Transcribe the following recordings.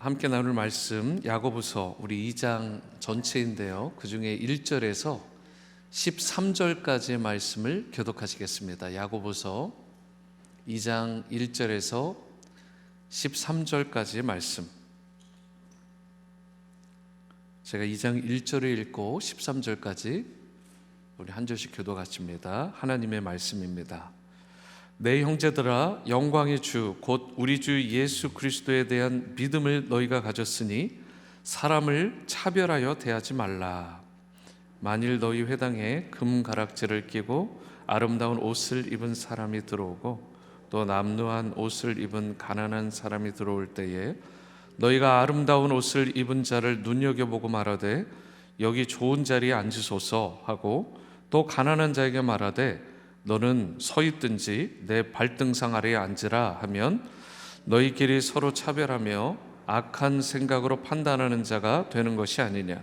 함께 나눌 말씀 야고보서 우리 2장 전체인데요, 그 중에 1절에서 13절까지의 말씀을 교독하시겠습니다. 야고보서 2장 1절에서 13절까지의 말씀, 제가 2장 1절을 읽고 13절까지 우리 한 절씩 교독하십니다. 하나님의 말씀입니다. 내 형제들아, 영광의 주 곧 우리 주 예수 그리스도에 대한 믿음을 너희가 가졌으니 사람을 차별하여 대하지 말라. 만일 너희 회당에 금가락지를 끼고 아름다운 옷을 입은 사람이 들어오고 또 남루한 옷을 입은 가난한 사람이 들어올 때에 너희가 아름다운 옷을 입은 자를 눈여겨보고 말하되 여기 좋은 자리에 앉으소서 하고 또 가난한 자에게 말하되 너는 서 있든지 내 발등상 아래에 앉으라 하면 너희끼리 서로 차별하며 악한 생각으로 판단하는 자가 되는 것이 아니냐.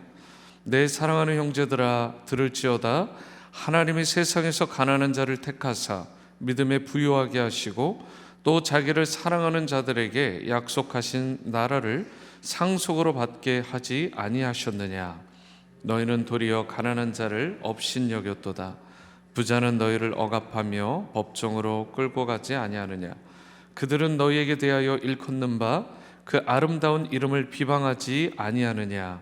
내 사랑하는 형제들아, 들을지어다. 하나님이 세상에서 가난한 자를 택하사 믿음에 부유하게 하시고 또 자기를 사랑하는 자들에게 약속하신 나라를 상속으로 받게 하지 아니하셨느냐. 너희는 도리어 가난한 자를 업신여겼도다. 부자는 너희를 억압하며 법정으로 끌고 가지 아니하느냐. 그들은 너희에게 대하여 일컫는 바 그 아름다운 이름을 비방하지 아니하느냐.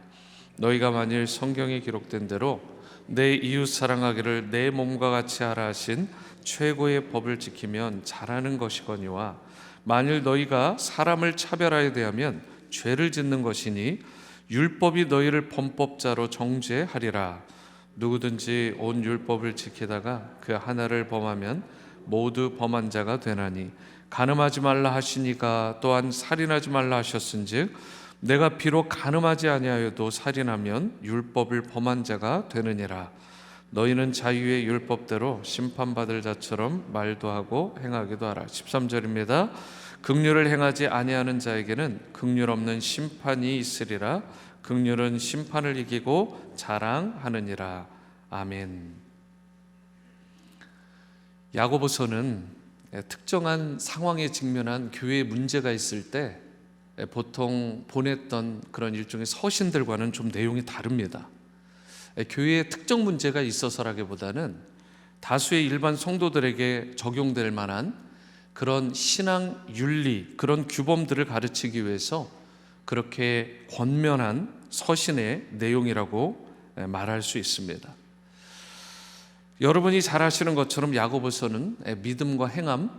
너희가 만일 성경에 기록된 대로 내 이웃 사랑하기를 내 몸과 같이 하라 하신 최고의 법을 지키면 잘하는 것이거니와 만일 너희가 사람을 차별하여 대하면 죄를 짓는 것이니 율법이 너희를 범법자로 정죄하리라. 누구든지 온 율법을 지키다가 그 하나를 범하면 모두 범한 자가 되나니 간음하지 말라 하시니가 또한 살인하지 말라 하셨은즉 내가 비록 간음하지 아니하여도 살인하면 율법을 범한 자가 되느니라. 너희는 자유의 율법대로 심판받을 자처럼 말도 하고 행하기도 하라. 13절입니다. 긍휼을 행하지 아니하는 자에게는 긍휼 없는 심판이 있으리라. 긍휼은 심판을 이기고 자랑하느니라. 아멘. 야고보서는 특정한 상황에 직면한 교회에 문제가 있을 때 보통 보냈던 그런 일종의 서신들과는 좀 내용이 다릅니다. 교회에 특정 문제가 있어서라기보다는 다수의 일반 성도들에게 적용될 만한 그런 신앙 윤리, 그런 규범들을 가르치기 위해서 그렇게 권면한 서신의 내용이라고 말할 수 있습니다. 여러분이 잘 아시는 것처럼 야고보서는 믿음과 행함,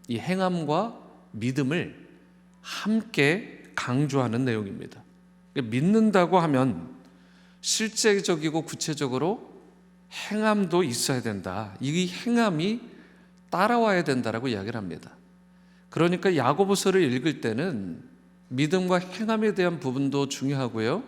이 행함과 믿음을 함께 강조하는 내용입니다. 믿는다고 하면 실제적이고 구체적으로 행함도 있어야 된다. 이 행함이 따라와야 된다라고 이야기를 합니다. 그러니까 야고보서를 읽을 때는 믿음과 행함에 대한 부분도 중요하고요,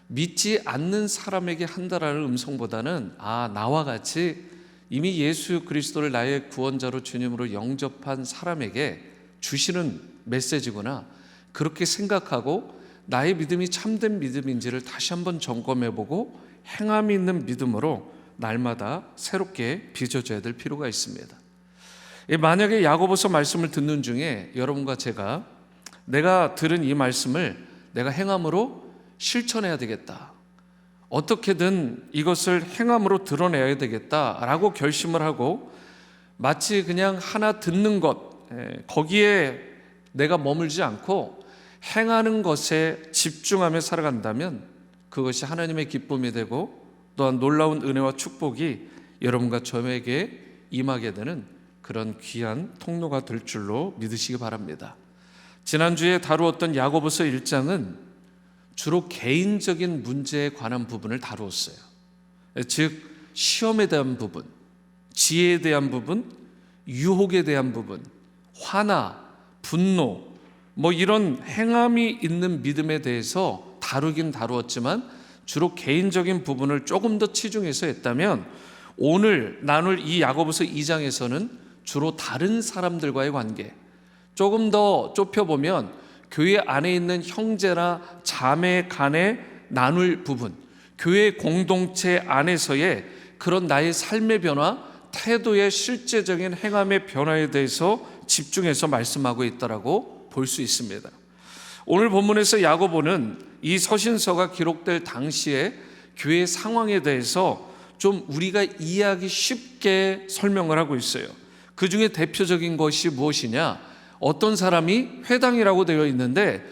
믿지 않는 사람에게 한다라는 음성보다는 나와 같이 이미 예수 그리스도를 나의 구원자로 주님으로 영접한 사람에게 주시는 메시지구나, 그렇게 생각하고 나의 믿음이 참된 믿음인지를 다시 한번 점검해보고 행함이 있는 믿음으로 날마다 새롭게 빚어져야 될 필요가 있습니다. 만약에 야고보서 말씀을 듣는 중에 여러분과 제가 내가 들은 이 말씀을 내가 행함으로 실천해야 되겠다, 어떻게든 이것을 행함으로 드러내야 되겠다라고 결심을 하고 마치 그냥 하나 듣는 것, 거기에 내가 머물지 않고 행하는 것에 집중하며 살아간다면 그것이 하나님의 기쁨이 되고 또한 놀라운 은혜와 축복이 여러분과 저에게 임하게 되는 그런 귀한 통로가 될 줄로 믿으시기 바랍니다. 지난주에 다루었던 야고보서 1장은 주로 개인적인 문제에 관한 부분을 다루었어요. 즉 시험에 대한 부분, 지혜에 대한 부분, 유혹에 대한 부분, 화나, 분노, 이런 행함이 있는 믿음에 대해서 다루긴 다루었지만 주로 개인적인 부분을 조금 더 치중해서 했다면 오늘 나눌 이 야고보서 2장에서는 주로 다른 사람들과의 관계, 조금 더 좁혀보면 교회 안에 있는 형제나 자매 간에 나눌 부분, 교회 공동체 안에서의 그런 나의 삶의 변화, 태도의 실제적인 행함의 변화에 대해서 집중해서 말씀하고 있다라고 볼 수 있습니다. 오늘 본문에서 야고보는 이 서신서가 기록될 당시에 교회 상황에 대해서 좀 우리가 이해하기 쉽게 설명을 하고 있어요. 그 중에 대표적인 것이 무엇이냐? 어떤 사람이 회당이라고 되어 있는데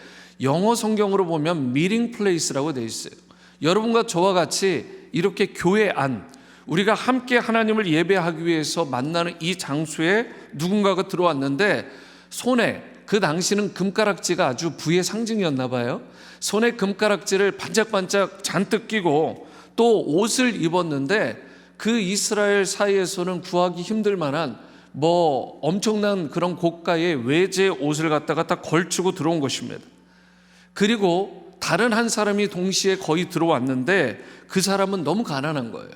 영어 성경으로 보면 meeting place라고 되어 있어요. 여러분과 저와 같이 이렇게 교회 안, 우리가 함께 하나님을 예배하기 위해서 만나는 이 장소에 누군가가 들어왔는데 손에, 그 당시는 금가락지가 아주 부의 상징이었나 봐요. 손에 금가락지를 반짝반짝 잔뜩 끼고 또 옷을 입었는데 그 이스라엘 사이에서는 구하기 힘들 만한 엄청난 그런 고가의 외제 옷을 갖다가 딱 걸치고 들어온 것입니다. 그리고 다른 한 사람이 동시에 거의 들어왔는데 그 사람은 너무 가난한 거예요.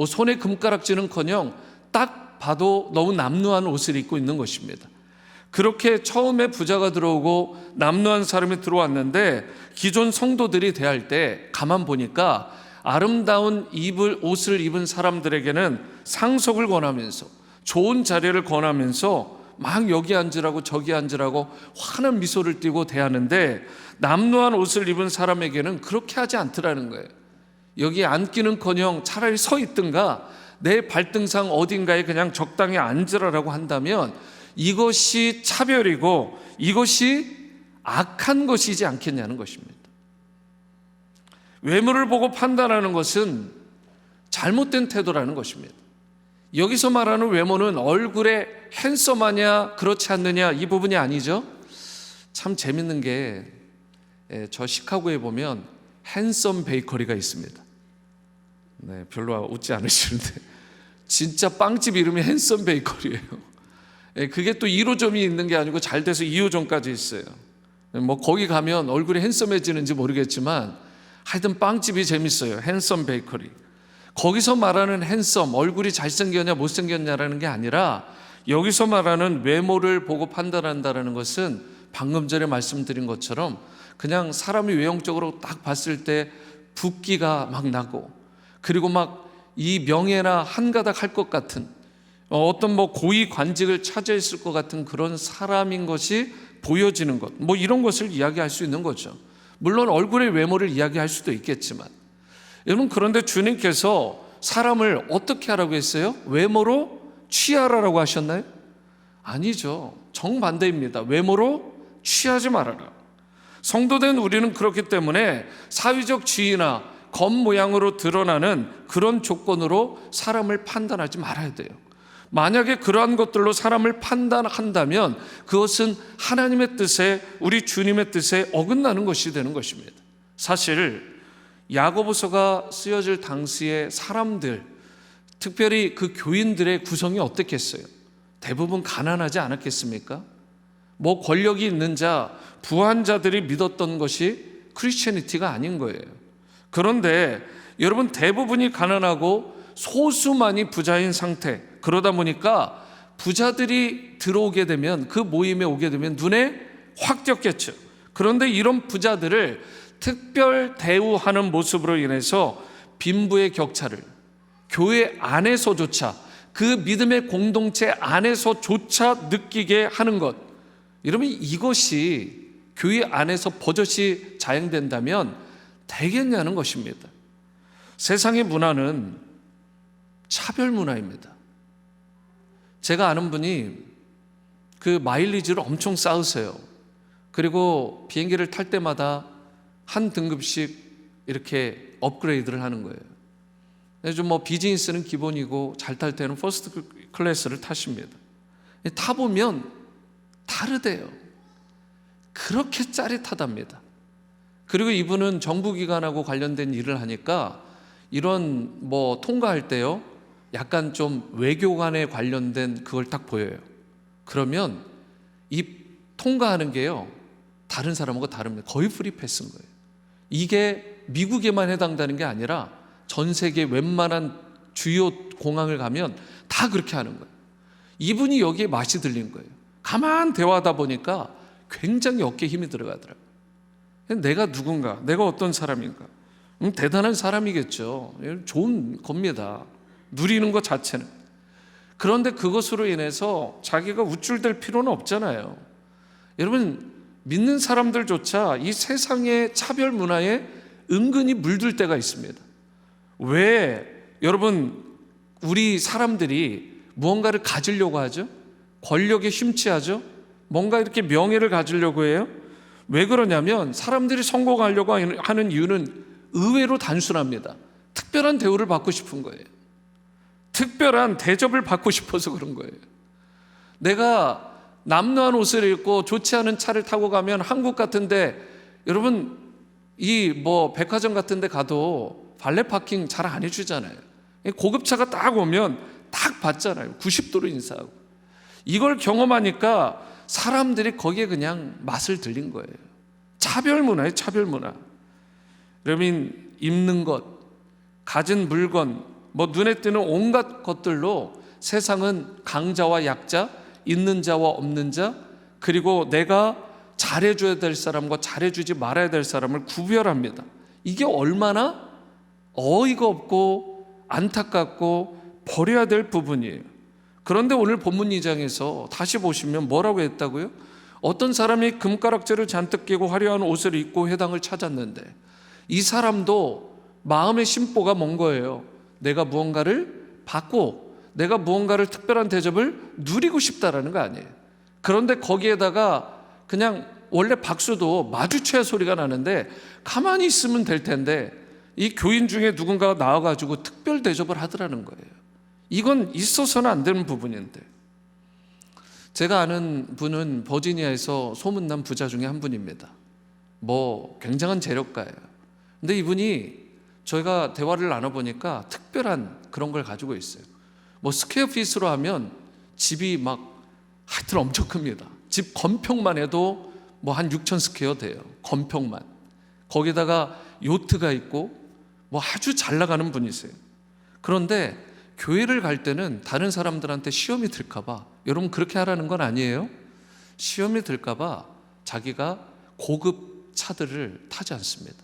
손에 금가락지는커녕 딱 봐도 너무 남루한 옷을 입고 있는 것입니다. 그렇게 처음에 부자가 들어오고 남루한 사람이 들어왔는데 기존 성도들이 대할 때 가만 보니까 아름다운 옷을 입은 사람들에게는 상속을 권하면서 좋은 자리를 권하면서 막 여기 앉으라고 저기 앉으라고 환한 미소를 띠고 대하는데 남루한 옷을 입은 사람에게는 그렇게 하지 않더라는 거예요. 여기 앉기는커녕 차라리 서 있든가 내 발등상 어딘가에 그냥 적당히 앉으라라고 한다면 이것이 차별이고 이것이 악한 것이지 않겠냐는 것입니다. 외모를 보고 판단하는 것은 잘못된 태도라는 것입니다. 여기서 말하는 외모는 얼굴에 핸섬하냐 그렇지 않느냐 이 부분이 아니죠. 참 재밌는 게 저 시카고에 보면 핸섬 베이커리가 있습니다. 네, 별로 웃지 않으시는데 진짜 빵집 이름이 핸섬 베이커리예요. 그게 또 1호점이 있는 게 아니고 잘 돼서 2호점까지 있어요. 거기 가면 얼굴이 핸섬해지는지 모르겠지만 하여튼 빵집이 재밌어요. 핸섬 베이커리. 거기서 말하는 핸섬, 얼굴이 잘생겼냐 못생겼냐라는 게 아니라 여기서 말하는 외모를 보고 판단한다는 것은 방금 전에 말씀드린 것처럼 그냥 사람이 외형적으로 딱 봤을 때 붓기가 막 나고 그리고 막 이 명예나 한가닥 할 것 같은 어떤 고위 관직을 차지했을 것 같은 그런 사람인 것이 보여지는 것, 이런 것을 이야기할 수 있는 거죠. 물론 얼굴의 외모를 이야기할 수도 있겠지만 여러분, 그런데 주님께서 사람을 어떻게 하라고 했어요? 외모로 취하라라고 하셨나요? 아니죠. 정반대입니다. 외모로 취하지 말아라. 성도된 우리는 그렇기 때문에 사회적 지위나 겉모양으로 드러나는 그런 조건으로 사람을 판단하지 말아야 돼요. 만약에 그러한 것들로 사람을 판단한다면 그것은 하나님의 뜻에, 우리 주님의 뜻에 어긋나는 것이 되는 것입니다. 사실 야고보서가 쓰여질 당시의 사람들, 특별히 그 교인들의 구성이 어떻겠어요? 대부분 가난하지 않았겠습니까? 권력이 있는 자, 부한 자들이 믿었던 것이 크리스천리티가 아닌 거예요. 그런데 여러분, 대부분이 가난하고 소수만이 부자인 상태, 그러다 보니까 부자들이 들어오게 되면, 그 모임에 오게 되면 눈에 확 띄었겠죠. 그런데 이런 부자들을 특별 대우하는 모습으로 인해서 빈부의 격차를 교회 안에서조차, 그 믿음의 공동체 안에서조차 느끼게 하는 것, 여러분, 이것이 교회 안에서 버젓이 자행된다면 되겠냐는 것입니다. 세상의 문화는 차별 문화입니다. 제가 아는 분이 그 마일리지를 엄청 쌓으세요. 그리고 비행기를 탈 때마다 한 등급씩 이렇게 업그레이드를 하는 거예요. 좀 비즈니스는 기본이고 잘 탈 때는 퍼스트 클래스를 타십니다. 타보면 다르대요. 그렇게 짜릿하답니다. 그리고 이분은 정부기관하고 관련된 일을 하니까 이런 통과할 때요, 약간 좀 외교관에 관련된 그걸 딱 보여요. 그러면 이 통과하는 게요, 다른 사람하고 다릅니다. 거의 프리 패스인 거예요. 이게 미국에만 해당되는 게 아니라 전 세계 웬만한 주요 공항을 가면 다 그렇게 하는 거예요. 이분이 여기에 맛이 들린 거예요. 가만 대화하다 보니까 굉장히 어깨에 힘이 들어가더라고요. 내가 누군가, 내가 어떤 사람인가, 대단한 사람이겠죠. 좋은 겁니다. 누리는 것 자체는. 그런데 그것으로 인해서 자기가 우쭐댈 필요는 없잖아요. 여러분, 믿는 사람들조차 이 세상의 차별 문화에 은근히 물들 때가 있습니다. 왜 여러분 우리 사람들이 무언가를 가지려고 하죠? 권력에 심취하죠? 뭔가 이렇게 명예를 가지려고 해요? 왜 그러냐면 사람들이 성공하려고 하는 이유는 의외로 단순합니다. 특별한 대우를 받고 싶은 거예요. 특별한 대접을 받고 싶어서 그런 거예요. 내가 남루한 옷을 입고 좋지 않은 차를 타고 가면 한국 같은데 여러분 이 백화점 같은 데 가도 발레 파킹 잘 안 해주잖아요. 고급차가 딱 오면 딱 받잖아요. 90도로 인사하고. 이걸 경험하니까 사람들이 거기에 그냥 맛을 들린 거예요. 차별 문화예요, 차별 문화. 여러분 입는 것, 가진 물건, 눈에 띄는 온갖 것들로 세상은 강자와 약자, 있는 자와 없는 자, 그리고 내가 잘해줘야 될 사람과 잘해주지 말아야 될 사람을 구별합니다. 이게 얼마나 어이가 없고 안타깝고 버려야 될 부분이에요. 그런데 오늘 본문 2장에서 다시 보시면 뭐라고 했다고요? 어떤 사람이 금가락지를 잔뜩 끼고 화려한 옷을 입고 회당을 찾았는데 이 사람도 마음의 심보가 뭔 거예요? 내가 무언가를 받고 내가 무언가를 특별한 대접을 누리고 싶다라는 거 아니에요. 그런데 거기에다가 그냥 원래 박수도 마주쳐야 소리가 나는데 가만히 있으면 될 텐데 이 교인 중에 누군가가 나와가지고 특별 대접을 하더라는 거예요. 이건 있어서는 안 되는 부분인데, 제가 아는 분은 버지니아에서 소문난 부자 중에 한 분입니다. 굉장한 재력가예요. 근데 이분이 저희가 대화를 나눠보니까 특별한 그런 걸 가지고 있어요. 스퀘어 피스로 하면 집이 하여튼 엄청 큽니다. 집 건평만 해도 한 6천 스퀘어 돼요. 건평만. 거기다가 요트가 있고 아주 잘 나가는 분이세요. 그런데 교회를 갈 때는 다른 사람들한테 시험이 들까봐, 여러분 그렇게 하라는 건 아니에요. 시험이 들까봐 자기가 고급 차들을 타지 않습니다.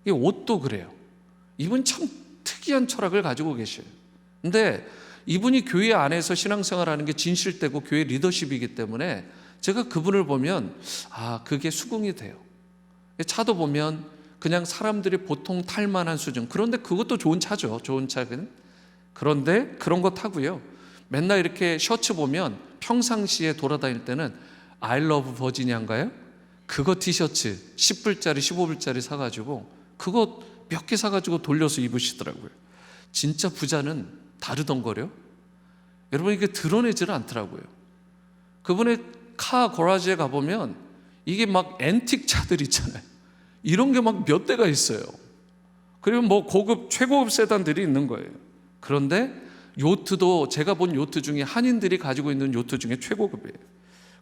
이 옷도 그래요. 이분 참 특이한 철학을 가지고 계셔요. 근데 이분이 교회 안에서 신앙생활하는 게 진실되고 교회 리더십이기 때문에 제가 그분을 보면 그게 수긍이 돼요. 차도 보면 그냥 사람들이 보통 탈 만한 수준. 그런데 그것도 좋은 차죠. 좋은 차는. 그런데 그런 거 타고요. 맨날 이렇게 셔츠 보면 평상시에 돌아다닐 때는 I love 버지니아인가요? 그거 티셔츠 10불짜리 15불짜리 사가지고 그거 몇 개 사가지고 돌려서 입으시더라고요. 진짜 부자는 다르던거려. 여러분 이게 드러내지를 않더라고요. 그분의 카 거라지에 가보면 이게 앤틱 차들 있잖아요. 이런 게 몇 대가 있어요. 그리고 고급 최고급 세단들이 있는 거예요. 그런데 요트도 제가 본 요트 중에 한인들이 가지고 있는 요트 중에 최고급이에요.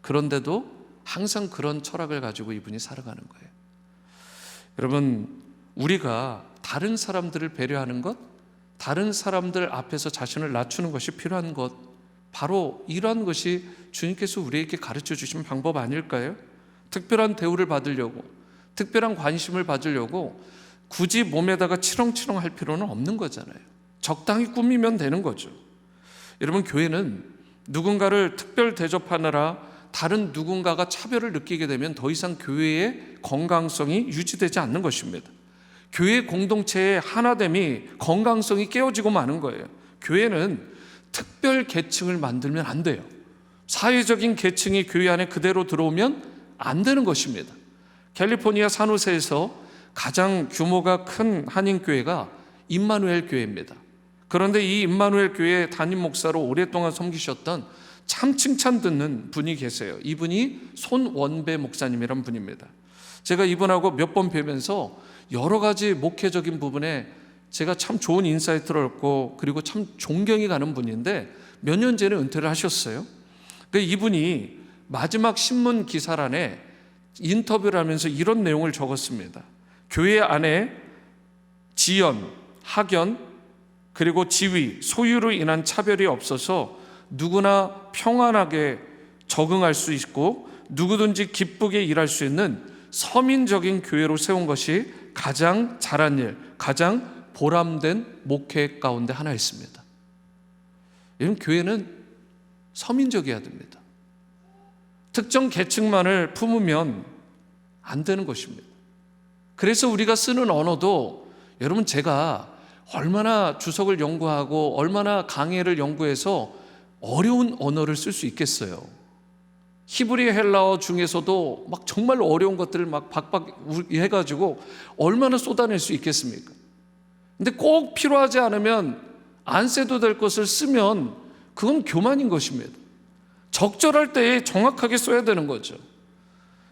그런데도 항상 그런 철학을 가지고 이분이 살아가는 거예요. 여러분 우리가 다른 사람들을 배려하는 것, 다른 사람들 앞에서 자신을 낮추는 것이 필요한 것, 바로 이러한 것이 주님께서 우리에게 가르쳐 주신 방법 아닐까요? 특별한 대우를 받으려고, 특별한 관심을 받으려고 굳이 몸에다가 치렁치렁 할 필요는 없는 거잖아요. 적당히 꾸미면 되는 거죠. 여러분 교회는 누군가를 특별 대접하느라 다른 누군가가 차별을 느끼게 되면 더 이상 교회의 건강성이 유지되지 않는 것입니다. 교회 공동체의 하나됨이, 건강성이 깨어지고 마는 거예요. 교회는 특별 계층을 만들면 안 돼요. 사회적인 계층이 교회 안에 그대로 들어오면 안 되는 것입니다. 캘리포니아 산호세에서 가장 규모가 큰 한인교회가 임마누엘 교회입니다. 그런데 이 임마누엘 교회 담임 목사로 오랫동안 섬기셨던 참 칭찬 듣는 분이 계세요. 이분이 손원배 목사님이란 분입니다. 제가 이분하고 몇 번 뵈면서 여러 가지 목회적인 부분에 제가 참 좋은 인사이트를 얻고 그리고 참 존경이 가는 분인데 몇 년 전에 은퇴를 하셨어요. 근데 이분이 마지막 신문 기사란에 인터뷰를 하면서 이런 내용을 적었습니다. 교회 안에 지연, 학연, 그리고 지위, 소유로 인한 차별이 없어서 누구나 평안하게 적응할 수 있고 누구든지 기쁘게 일할 수 있는 서민적인 교회로 세운 것이 가장 잘한 일, 가장 보람된 목회 가운데 하나였습니다. 여러분 교회는 서민적이어야 됩니다. 특정 계층만을 품으면 안 되는 것입니다. 그래서 우리가 쓰는 언어도 여러분, 제가 얼마나 주석을 연구하고 얼마나 강해를 연구해서 어려운 언어를 쓸 수 있겠어요. 히브리 헬라어 중에서도 막 정말 어려운 것들을 막 박박 해가지고 얼마나 쏟아낼 수 있겠습니까? 근데 꼭 필요하지 않으면 안 써도 될 것을 쓰면 그건 교만인 것입니다. 적절할 때에 정확하게 써야 되는 거죠.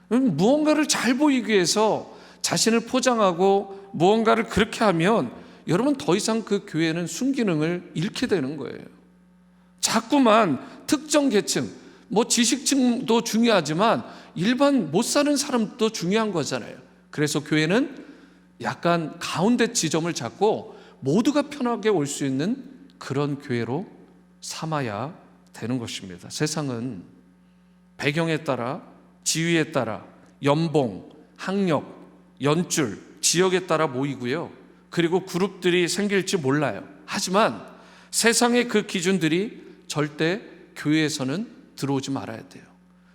무언가를 잘 보이기 위해서 자신을 포장하고 무언가를 그렇게 하면 여러분, 더 이상 그 교회는 순기능을 잃게 되는 거예요. 자꾸만 특정 계층, 지식층도 중요하지만 일반 못 사는 사람도 중요한 거잖아요. 그래서 교회는 약간 가운데 지점을 잡고 모두가 편하게 올 수 있는 그런 교회로 삼아야 되는 것입니다. 세상은 배경에 따라, 지위에 따라, 연봉, 학력, 연줄, 지역에 따라 모이고요. 그리고 그룹들이 생길지 몰라요. 하지만 세상의 그 기준들이 절대 교회에서는 들어오지 말아야 돼요.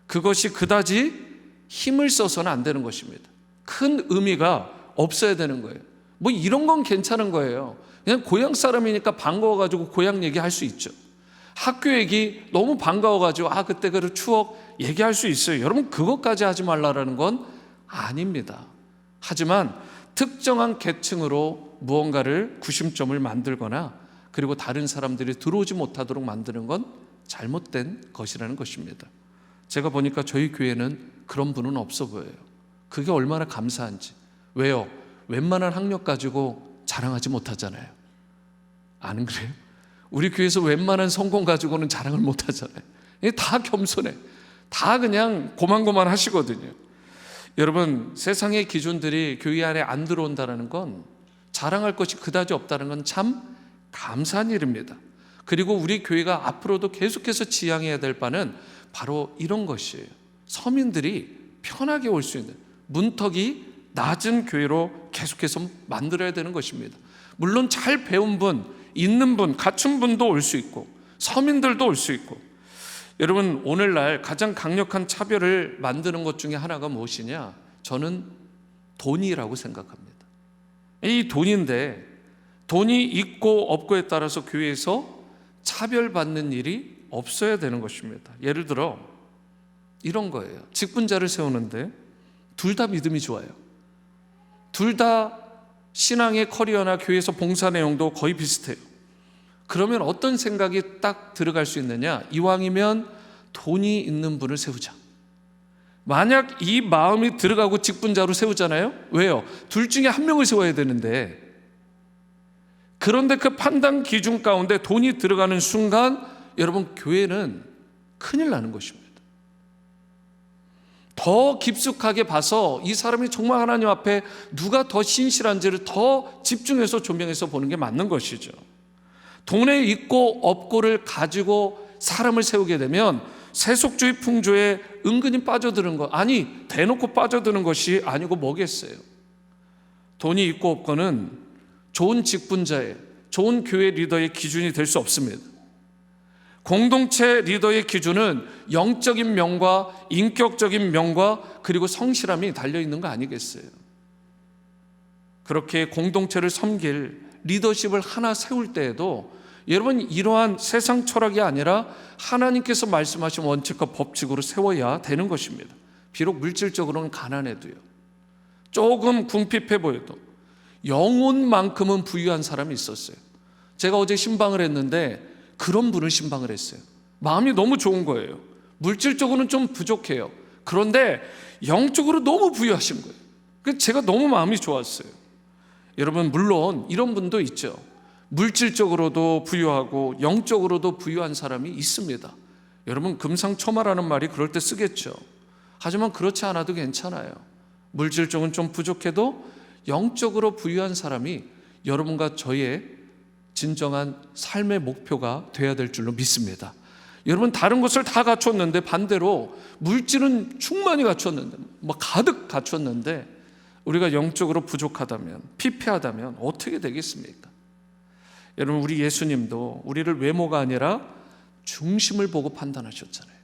그것이 그다지 힘을 써서는 안 되는 것입니다. 큰 의미가 없어야 되는 거예요. 이런 건 괜찮은 거예요. 그냥 고향 사람이니까 반가워가지고 고향 얘기할 수 있죠. 학교 얘기 너무 반가워가지고 그때 그 추억 얘기할 수 있어요. 여러분, 그것까지 하지 말라는 건 아닙니다. 하지만 특정한 계층으로 무언가를 구심점을 만들거나 그리고 다른 사람들이 들어오지 못하도록 만드는 건 잘못된 것이라는 것입니다. 제가 보니까 저희 교회는 그런 분은 없어 보여요. 그게 얼마나 감사한지. 왜요? 웬만한 학력 가지고 자랑하지 못하잖아요. 안 그래요? 우리 교회에서 웬만한 성공 가지고는 자랑을 못하잖아요. 다 겸손해. 다 그냥 고만고만 하시거든요. 여러분, 세상의 기준들이 교회 안에 안 들어온다는 건, 자랑할 것이 그다지 없다는 건 참 감사한 일입니다. 그리고 우리 교회가 앞으로도 계속해서 지향해야 될 바는 바로 이런 것이에요. 서민들이 편하게 올 수 있는 문턱이 낮은 교회로 계속해서 만들어야 되는 것입니다. 물론 잘 배운 분, 있는 분, 갖춘 분도 올 수 있고 서민들도 올 수 있고. 여러분, 오늘날 가장 강력한 차별을 만드는 것 중에 하나가 무엇이냐? 저는 돈이라고 생각합니다. 이 돈인데, 돈이 있고 없고에 따라서 교회에서 차별받는 일이 없어야 되는 것입니다. 예를 들어 이런 거예요. 직분자를 세우는데 둘 다 믿음이 좋아요. 둘 다 신앙의 커리어나 교회에서 봉사 내용도 거의 비슷해요. 그러면 어떤 생각이 딱 들어갈 수 있느냐? 이왕이면 돈이 있는 분을 세우자. 만약 이 마음이 들어가고 직분자로 세우잖아요? 왜요? 둘 중에 한 명을 세워야 되는데, 그런데 그 판단 기준 가운데 돈이 들어가는 순간 여러분, 교회는 큰일 나는 것입니다. 더 깊숙하게 봐서 이 사람이 정말 하나님 앞에 누가 더 신실한지를 더 집중해서 조명해서 보는 게 맞는 것이죠. 돈에 있고 없고를 가지고 사람을 세우게 되면 세속주의 풍조에 은근히 빠져드는 것, 아니 대놓고 빠져드는 것이 아니고 뭐겠어요. 돈이 있고 없고는 좋은 직분자의, 좋은 교회 리더의 기준이 될 수 없습니다. 공동체 리더의 기준은 영적인 명과 인격적인 명과 그리고 성실함이 달려있는 거 아니겠어요? 그렇게 공동체를 섬길 리더십을 하나 세울 때에도 여러분, 이러한 세상 철학이 아니라 하나님께서 말씀하신 원칙과 법칙으로 세워야 되는 것입니다. 비록 물질적으로는 가난해도요, 조금 궁핍해 보여도 영혼만큼은 부유한 사람이 있었어요. 제가 어제 신방을 했는데 그런 분을 신방을 했어요. 마음이 너무 좋은 거예요. 물질적으로는 좀 부족해요. 그런데 영적으로 너무 부유하신 거예요. 그래서 제가 너무 마음이 좋았어요. 여러분, 물론 이런 분도 있죠. 물질적으로도 부유하고 영적으로도 부유한 사람이 있습니다. 여러분, 금상첨화라는 말이 그럴 때 쓰겠죠. 하지만 그렇지 않아도 괜찮아요. 물질적은 좀 부족해도 영적으로 부유한 사람이 여러분과 저의 진정한 삶의 목표가 돼야 될 줄로 믿습니다. 여러분, 다른 것을 다 갖췄는데 반대로 물질은 충만히 갖췄는데, 가득 갖췄는데 우리가 영적으로 부족하다면, 피폐하다면 어떻게 되겠습니까? 여러분, 우리 예수님도 우리를 외모가 아니라 중심을 보고 판단하셨잖아요.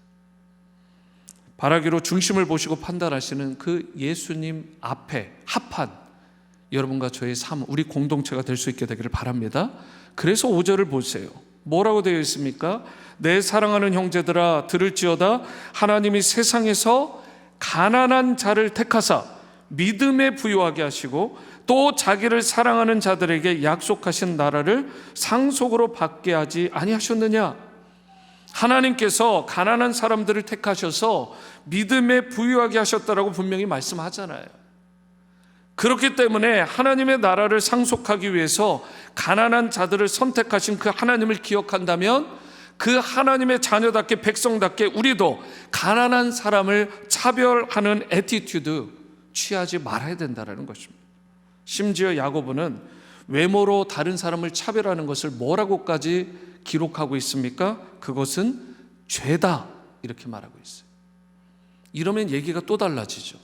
바라기로 중심을 보시고 판단하시는 그 예수님 앞에 합한 여러분과 저의 삶, 우리 공동체가 될 수 있게 되기를 바랍니다. 그래서 5절을 보세요. 뭐라고 되어 있습니까? 내 사랑하는 형제들아 들을지어다. 하나님이 세상에서 가난한 자를 택하사 믿음에 부유하게 하시고 또 자기를 사랑하는 자들에게 약속하신 나라를 상속으로 받게 하지 아니하셨느냐? 하나님께서 가난한 사람들을 택하셔서 믿음에 부유하게 하셨다라고 분명히 말씀하잖아요. 그렇기 때문에 하나님의 나라를 상속하기 위해서 가난한 자들을 선택하신 그 하나님을 기억한다면 그 하나님의 자녀답게 백성답게 우리도 가난한 사람을 차별하는 애티튜드 취하지 말아야 된다는 것입니다. 심지어 야고보는 외모로 다른 사람을 차별하는 것을 뭐라고까지 기록하고 있습니까? 그것은 죄다 이렇게 말하고 있어요. 이러면 얘기가 또 달라지죠.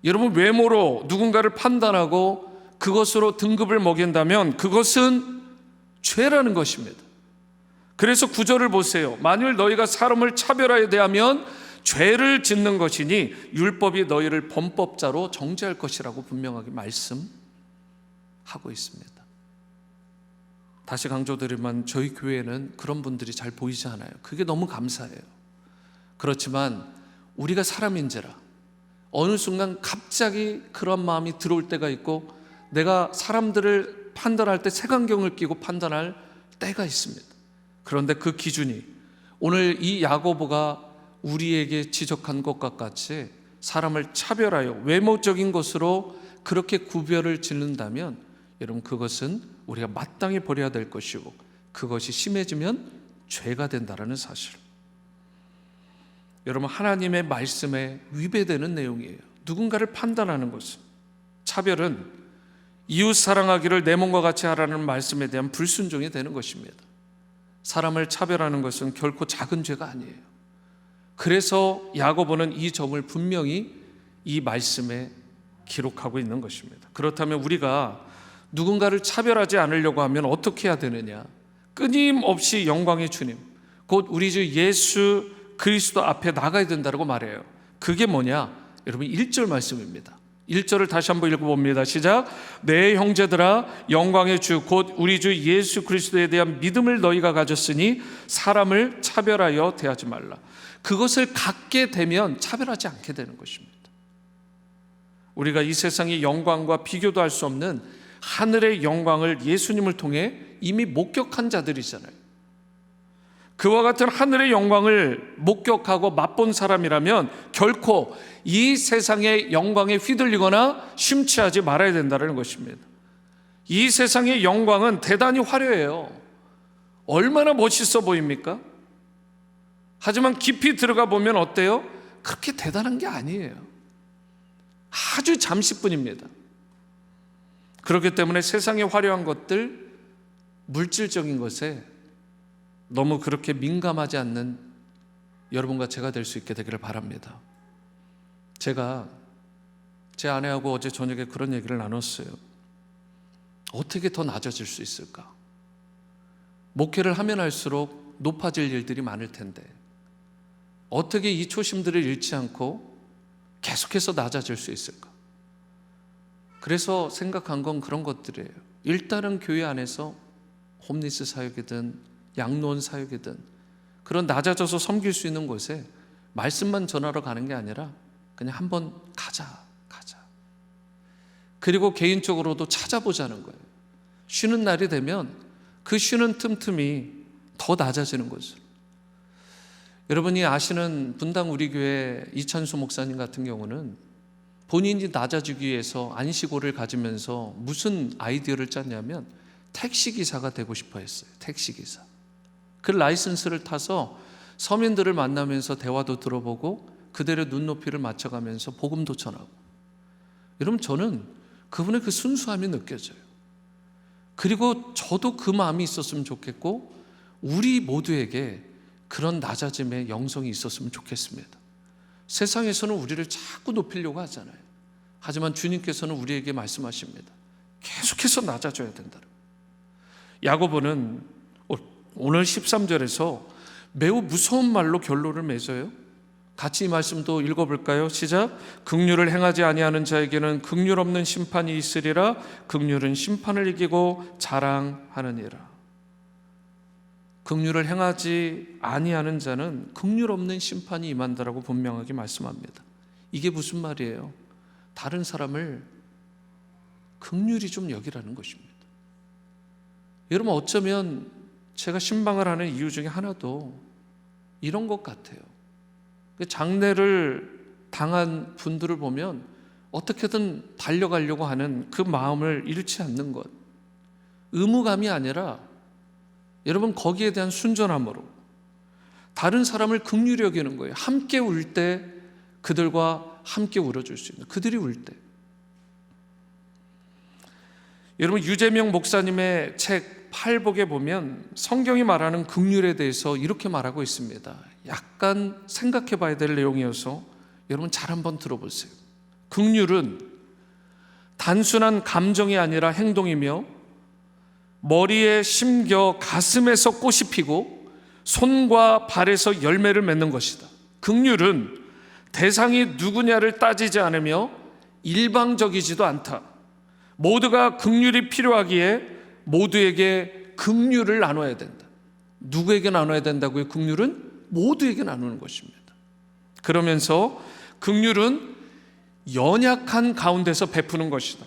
여러분, 외모로 누군가를 판단하고 그것으로 등급을 매긴다면 그것은 죄라는 것입니다. 그래서 9절을 보세요. 만일 너희가 사람을 차별하여 대하면 죄를 짓는 것이니 율법이 너희를 범법자로 정죄할 것이라고 분명하게 말씀하고 있습니다. 다시 강조드리면 저희 교회는 그런 분들이 잘 보이지 않아요. 그게 너무 감사해요. 그렇지만 우리가 사람인지라 어느 순간 갑자기 그런 마음이 들어올 때가 있고 내가 사람들을 판단할 때 색안경을 끼고 판단할 때가 있습니다. 그런데 그 기준이 오늘 이 야고보가 우리에게 지적한 것과 같이 사람을 차별하여 외모적인 것으로 그렇게 구별을 짓는다면 여러분 그것은 우리가 마땅히 버려야 될 것이고 그것이 심해지면 죄가 된다는 사실. 여러분, 하나님의 말씀에 위배되는 내용이에요. 누군가를 판단하는 것은, 차별은 이웃 사랑하기를 내 몸과 같이 하라는 말씀에 대한 불순종이 되는 것입니다. 사람을 차별하는 것은 결코 작은 죄가 아니에요. 그래서 야고보는 이 점을 분명히 이 말씀에 기록하고 있는 것입니다. 그렇다면 우리가 누군가를 차별하지 않으려고 하면 어떻게 해야 되느냐? 끊임없이 영광의 주님, 곧 우리 주 예수 그리스도 앞에 나가야 된다고 말해요. 그게 뭐냐? 여러분 1절 말씀입니다. 1절을 다시 한번 읽어봅니다. 시작. 내 형제들아 영광의 주 곧 우리 주 예수 그리스도에 대한 믿음을 너희가 가졌으니 사람을 차별하여 대하지 말라. 그것을 갖게 되면 차별하지 않게 되는 것입니다. 우리가 이 세상의 영광과 비교도 할 수 없는 하늘의 영광을 예수님을 통해 이미 목격한 자들이잖아요. 그와 같은 하늘의 영광을 목격하고 맛본 사람이라면 결코 이 세상의 영광에 휘둘리거나 심취하지 말아야 된다는 것입니다. 이 세상의 영광은 대단히 화려해요. 얼마나 멋있어 보입니까? 하지만 깊이 들어가 보면 어때요? 그렇게 대단한 게 아니에요. 아주 잠시뿐입니다. 그렇기 때문에 세상의 화려한 것들, 물질적인 것에 너무 그렇게 민감하지 않는 여러분과 제가 될 수 있게 되기를 바랍니다. 제가 제 아내하고 어제 저녁에 그런 얘기를 나눴어요. 어떻게 더 낮아질 수 있을까? 목회를 하면 할수록 높아질 일들이 많을 텐데 어떻게 이 초심들을 잃지 않고 계속해서 낮아질 수 있을까? 그래서 생각한 건 그런 것들이에요. 일단은 교회 안에서 홈리스 사역이든 양로원 사역이든 그런 낮아져서 섬길 수 있는 곳에 말씀만 전하러 가는 게 아니라 그냥 한번 가자. 그리고 개인적으로도 찾아보자는 거예요. 쉬는 날이 되면 그 쉬는 틈틈이 더 낮아지는 거죠. 여러분이 아시는 분당 우리 교회 이찬수 목사님 같은 경우는 본인이 낮아지기 위해서 안식오를 가지면서 무슨 아이디어를 짰냐면 택시기사가 되고 싶어 했어요. 택시기사. 그 라이선스를 타서 서민들을 만나면서 대화도 들어보고 그들의 눈높이를 맞춰가면서 복음도 전하고. 여러분, 저는 그분의 그 순수함이 느껴져요. 그리고 저도 그 마음이 있었으면 좋겠고 우리 모두에게 그런 낮아짐의 영성이 있었으면 좋겠습니다. 세상에서는 우리를 자꾸 높이려고 하잖아요. 하지만 주님께서는 우리에게 말씀하십니다. 계속해서 낮아져야 된다. 야고보는 오늘 13절에서 매우 무서운 말로 결론을 맺어요. 같이 이 말씀도 읽어볼까요? 시작. 긍휼을 행하지 아니하는 자에게는 긍휼 없는 심판이 있으리라. 긍휼은 심판을 이기고 자랑하느니라. 긍휼을 행하지 아니하는 자는 긍휼 없는 심판이 임한다라고 분명하게 말씀합니다. 이게 무슨 말이에요? 다른 사람을 긍휼히 좀 여기라는 것입니다. 여러분, 어쩌면 제가 신방을 하는 이유 중에 하나도 이런 것 같아요. 장례를 당한 분들을 보면 어떻게든 달려가려고 하는 그 마음을 잃지 않는 것, 의무감이 아니라 여러분 거기에 대한 순전함으로 다른 사람을 긍휼히 여기는 거예요. 함께 울 때 그들과 함께 울어줄 수 있는, 그들이 울 때. 여러분, 유재명 목사님의 책 팔복에 보면 성경이 말하는 긍휼에 대해서 이렇게 말하고 있습니다. 약간 생각해 봐야 될 내용이어서 여러분 잘 한번 들어보세요. 긍휼은 단순한 감정이 아니라 행동이며 머리에 심겨 가슴에서 꽃이 피고 손과 발에서 열매를 맺는 것이다. 긍휼은 대상이 누구냐를 따지지 않으며 일방적이지도 않다. 모두가 긍휼이 필요하기에 모두에게 긍휼을 나눠야 된다. 누구에게 나눠야 된다고요? 긍휼은 모두에게 나누는 것입니다. 그러면서 긍휼은 연약한 가운데서 베푸는 것이다.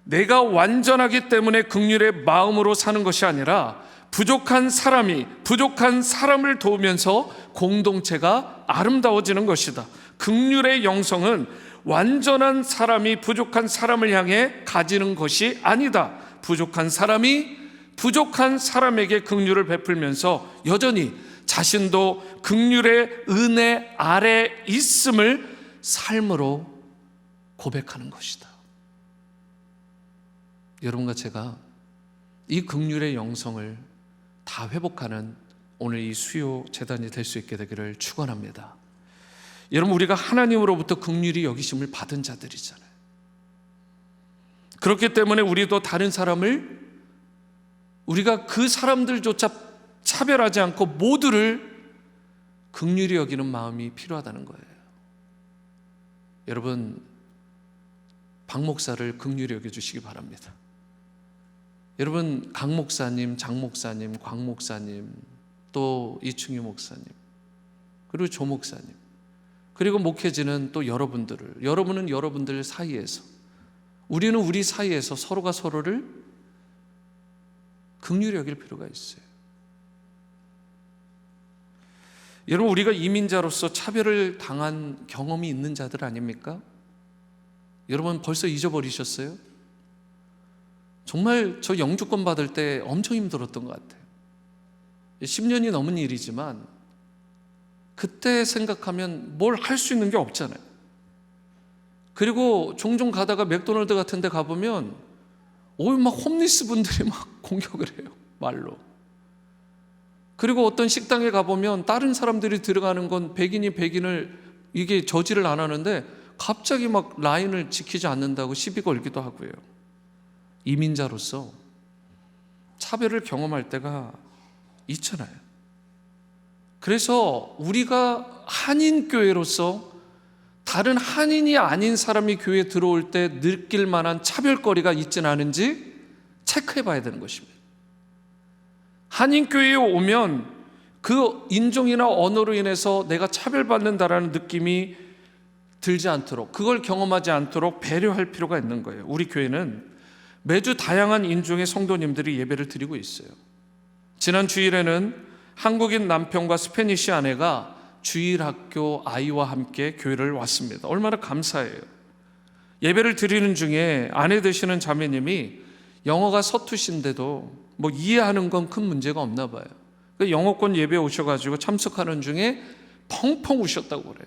내가 완전하기 때문에 긍휼의 마음으로 사는 것이 아니라 부족한 사람을 도우면서 공동체가 아름다워지는 것이다. 긍휼의 영성은 완전한 사람이 부족한 사람을 향해 가지는 것이 아니다. 부족한 사람이 부족한 사람에게 긍휼을 베풀면서 여전히 자신도 긍휼의 은혜 아래 있음을 삶으로 고백하는 것이다. 여러분과 제가 이 긍휼의 영성을 다 회복하는 오늘 이 수요 재단이 될 수 있게 되기를 축원합니다. 여러분, 우리가 하나님으로부터 긍휼히 여기심을 받은 자들이잖아요. 그렇기 때문에 우리도 다른 사람을, 우리가 그 사람들조차 차별하지 않고 모두를 긍휼히 여기는 마음이 필요하다는 거예요. 여러분, 박 목사를 긍휼히 여겨주시기 바랍니다. 여러분, 강 목사님, 장 목사님, 광 목사님, 또 이충희 목사님, 그리고 조 목사님, 그리고 목회지는 또 여러분은 여러분들 사이에서, 우리는 우리 사이에서 서로가 서로를 긍휼히 여길 필요가 있어요. 여러분, 우리가 이민자로서 차별을 당한 경험이 있는 자들 아닙니까? 여러분 벌써 잊어버리셨어요? 정말 저 영주권 받을 때 엄청 힘들었던 것 같아요. 10년이 넘은 일이지만 그때 생각하면 뭘 할 수 있는 게 없잖아요. 그리고 종종 가다가 맥도날드 같은 데 가보면 막 홈리스 분들이 막 공격을 해요, 말로. 그리고 어떤 식당에 가보면 다른 사람들이 들어가는 건 백인을 이게 저지를 안 하는데 갑자기 막 라인을 지키지 않는다고 시비 걸기도 하고요. 이민자로서 차별을 경험할 때가 있잖아요. 그래서 우리가 한인교회로서 다른 한인이 아닌 사람이 교회에 들어올 때 느낄 만한 차별거리가 있지는 않은지 체크해 봐야 되는 것입니다. 한인교회에 오면 그 인종이나 언어로 인해서 내가 차별받는다라는 느낌이 들지 않도록, 그걸 경험하지 않도록 배려할 필요가 있는 거예요. 우리 교회는 매주 다양한 인종의 성도님들이 예배를 드리고 있어요. 지난 주일에는 한국인 남편과 스페니시 아내가 주일학교 아이와 함께 교회를 왔습니다. 얼마나 감사해요. 예배를 드리는 중에 아내 되시는 자매님이 영어가 서투신데도 뭐 이해하는 건 큰 문제가 없나 봐요. 영어권 예배에 오셔가지고 참석하는 중에 펑펑 우셨다고 그래요.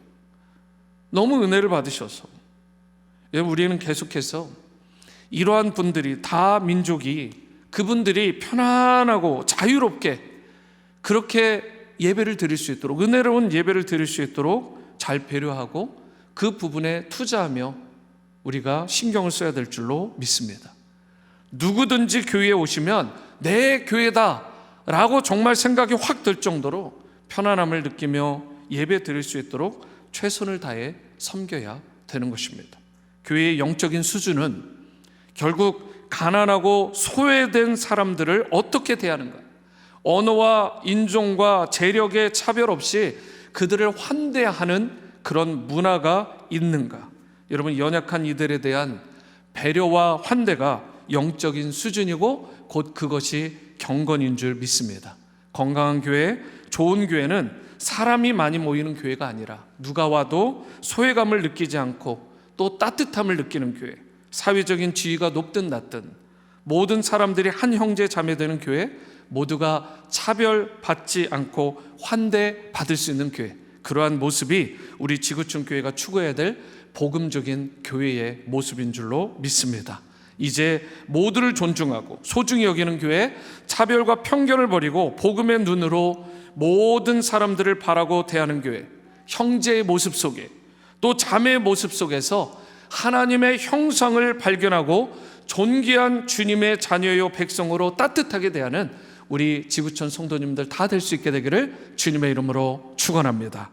너무 은혜를 받으셔서. 우리는 계속해서 이러한 분들이 다 민족이, 그분들이 편안하고 자유롭게 그렇게 예배를 드릴 수 있도록, 은혜로운 예배를 드릴 수 있도록 잘 배려하고 그 부분에 투자하며 우리가 신경을 써야 될 줄로 믿습니다. 누구든지 교회에 오시면 내 교회다 라고 정말 생각이 확 들 정도로 편안함을 느끼며 예배 드릴 수 있도록 최선을 다해 섬겨야 되는 것입니다. 교회의 영적인 수준은 결국 가난하고 소외된 사람들을 어떻게 대하는가, 언어와 인종과 재력의 차별 없이 그들을 환대하는 그런 문화가 있는가. 여러분, 연약한 이들에 대한 배려와 환대가 영적인 수준이고 곧 그것이 경건인 줄 믿습니다. 건강한 교회, 좋은 교회는 사람이 많이 모이는 교회가 아니라 누가 와도 소외감을 느끼지 않고 또 따뜻함을 느끼는 교회, 사회적인 지위가 높든 낮든 모든 사람들이 한 형제 자매 되는 교회, 모두가 차별받지 않고 환대받을 수 있는 교회, 그러한 모습이 우리 지구촌 교회가 추구해야 될 복음적인 교회의 모습인 줄로 믿습니다. 이제 모두를 존중하고 소중히 여기는 교회, 차별과 편견을 버리고 복음의 눈으로 모든 사람들을 바라고 대하는 교회, 형제의 모습 속에 또 자매의 모습 속에서 하나님의 형상을 발견하고 존귀한 주님의 자녀요 백성으로 따뜻하게 대하는 우리 지구촌 성도님들 다 될 수 있게 되기를 주님의 이름으로 축원합니다.